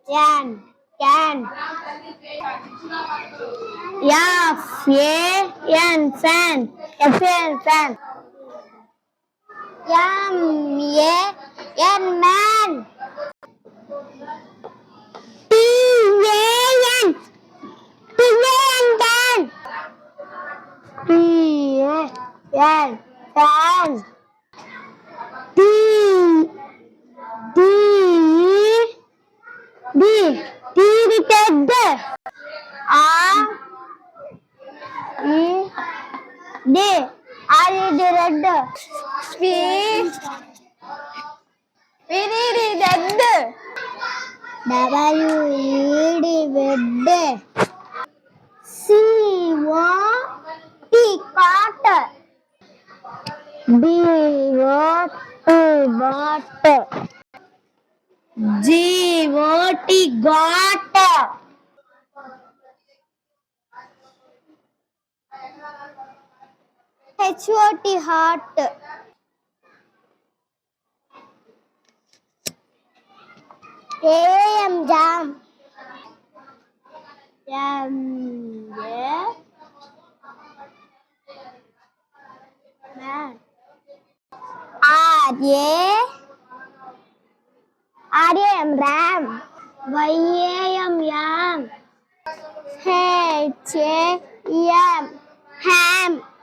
can, can. Fan, fan, fan. Man, TAN, can. TAN, fan. D, D, D, Ted. D, red. P, red. Wed. Cot. Got. Hot. Jam. Man. Ram. Yam. Ham.